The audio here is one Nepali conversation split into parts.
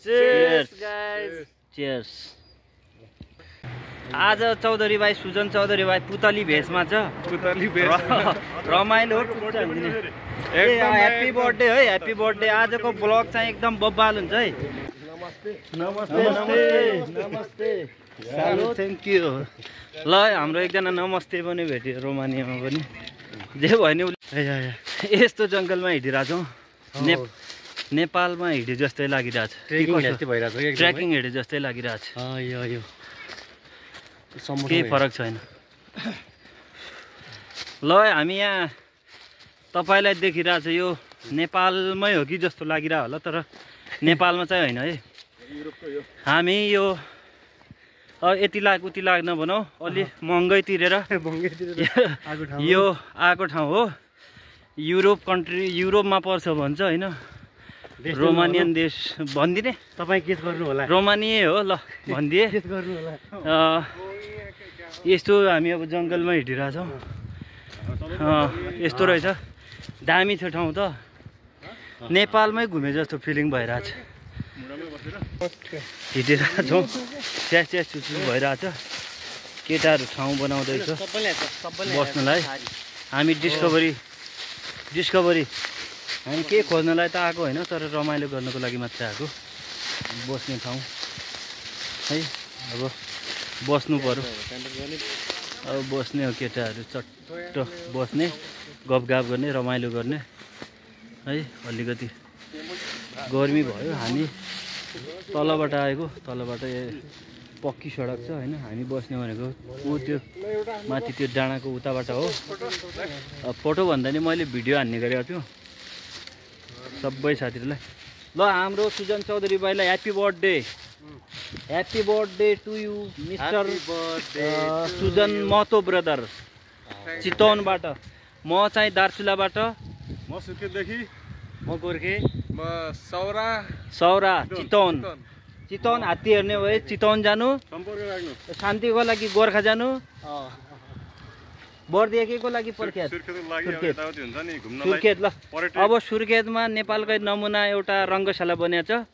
Cheers guys. Cheers. आज चौधरी भाइ सुजन चौधरी भाइ पुतली भेषमा छ। पुतली भेष रमाइलो ह्याप्पी बर्थडे है, ह्याप्पी बर्थडे। आजको ब्लग चाहिँ एकदम बब्बाल हुन्छ है। नमस्ते नमस्ते सालु, थ्याङ्क यू। ल हाम्रो एकजना नमस्ते पनि भेट्यो रोमानियामा पनि। जे भयो नि यस्तो जङ्गलमा हिँडिरहेछौँ। नेपालमा हिँडे जस्तै लागिरहेछ। ट्रेकिङ हिँडे जस्तै लागिरहेछ। केही फरक छैन। ल हामी यहाँ तपाईँलाई देखिरहेछ, यो नेपालमै हो कि जस्तो लागिरह होला, तर नेपालमा चाहिँ होइन है। हामी यो यति लाख उति लाख नभनौँ, अलि महँगै तिरेर यो आएको ठाउँ हो। युरोप कन्ट्री, युरोपमा पर्छ भन्छ होइन, रोमानियन देश भनिदिने। तपाईँ गेस गर्नु होला। रोमानियै हो, ल भनिदिए। गेस गर्नु होला। यस्तो हामी अब जङ्गलमा हिँडिरहेछौँ। यस्तो रहेछ, दामी छ ठाउँ त। नेपालमै घुमे जस्तो फिलिङ भइरहेछ। हिँडिरहेछौँ, स्यास स्यास चुचु भइरहेछ। केटाहरू ठाउँ बनाउँदैछ बस्नलाई। हामी डिस्कभरी हामी के खोज्नलाई त आएको होइन, तर रमाइलो गर्नको लागि मात्रै आएको। बस्ने ठाउँ है, अब बस्नु पर्यो। अब बस्ने हो, केटाहरू चट्ट बस्ने, गफगाफ गर्ने, रमाइलो गर्ने है। अलिकति गर्मी भयो। हामी तलबाट आएको, तलबाट पक्की सडक छ होइन। हामी बस्ने भनेको ऊ त्यो माथि त्यो डाँडाको उताबाट हो। फोटो भन्दा नि मैले भिडियो हान्ने गरेको छु सबै साथीहरूलाई। ल हाम्रो सुजन चौधरी भाइलाई happy birthday. Happy birthday to you mister Sujan Mahato brother. चितवनबाट, म चाहिँ दार्चुलाबाट। म सुर्खेतदेखि। म गोर्खे। म सौरा चितवन हात्ती हेर्ने भए चितवन जानु, सम्पर्क राख्नु। शान्तिको लागि गोर्खा जानु, बर्दियाको लागि प्रख्यात सुर्खेत। ल अब सुर्खेतमा नेपालकै नमुना एउटा रङ्गशाला बनिएको छ।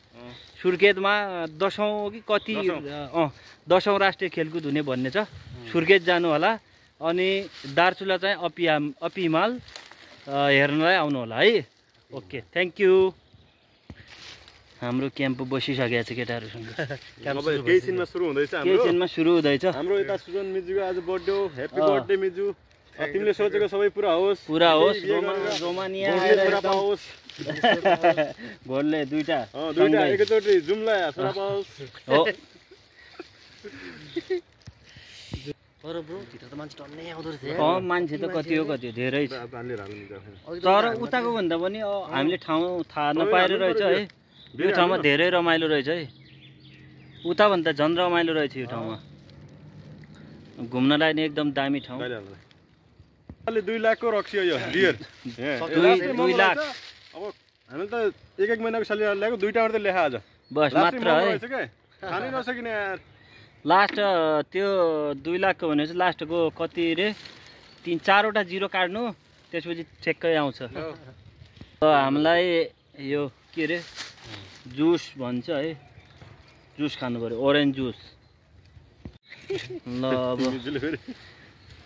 सुर्खेतमा 10औं कि कति 10औं राष्ट्रिय खेलकुद हुने भन्ने छ। सुर्खेत जानु होला। अनि दार्चुला चाहिँ अपी हिमाल हेर्नलाई आउनु होला है। Okay, thank you. हाम्रो क्याम्प बसिसकेको छ केटाहरूसँग। केही छिनमा सुरु हुँदैछ। हाम्रो यता सुजन मिजुको आज बर्थडे हो। Happy birthday Miju. तिमीले सोचेको सबै पुरा होस्। रोमानिया पाओस्। घोलले दुईटा एकैचोटि जुम्ला छोरा पाओस्। हो। तर ब्रो भित्र त मान्छे टन्नै आउँदो रहेछ। मान्छे त कति हो धेरै छ। तर उताको भन्दा पनि हामीले ठाउँ थाहा नपाएर रहेछ है। यो ठाउँमा धेरै रमाइलो रहेछ है। उताभन्दा झन् रमाइलो रहेछ यो ठाउँमा। घुम्नलाई नि एकदम दामी ठाउँ। 2 लाखको रक्सी यो बियर। 2 लाख। अब हामीले त एक महिनाको साली ल्याएको, 2टा मात्रै लेखा आज। बस मात्र है। खानै नसकिने यार। लास्ट त्यो 2 लाखको भनेपछि लास्टको कति रे 3-4वटा जिरो काट्नु, त्यसपछि ठ्याक्कै आउँछ। हामीलाई यो के रे जुस भन्छ है, जुस खानु पर्यो, ओरेन्ज जुस। ल अब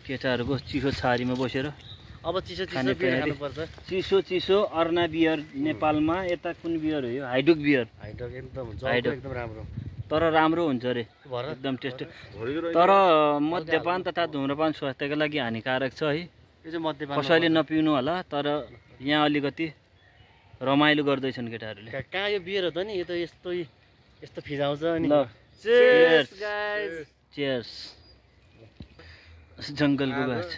केटाहरूको चिसो छारीमा बसेर अब चिसो खानुपर्छ। चिसो अर्ना बियर नेपालमा। यता कुन बियर हो यो? हाइडुक बियर। हाइडुक एकदम राम्रो। तर राम्रो हुन्छ अरे, एकदम टेस्ट। तर मद्यपान तथा धुम्रपान स्वास्थ्यको लागि हानिकारक छ है। कसैले नपिउनु होला। तर यहाँ अलिकति रमाइलो गर्दैछन् केटाहरूले। कहाँ यो बियर हो त नि, यो त यस्तो फिजाउँछ नि। ल चेयर्स गाइस, चेयर्स। जङ्गलको गाछ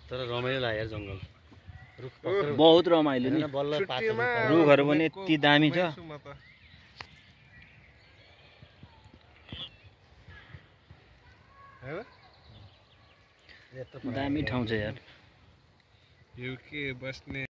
तर रमाइलो लाग्यो यार जङ्गल। बहुत रमाइलो नि। रुखहरू पनि यति दामी छ। दामी ठाउँ छ यार। यो के बस्ने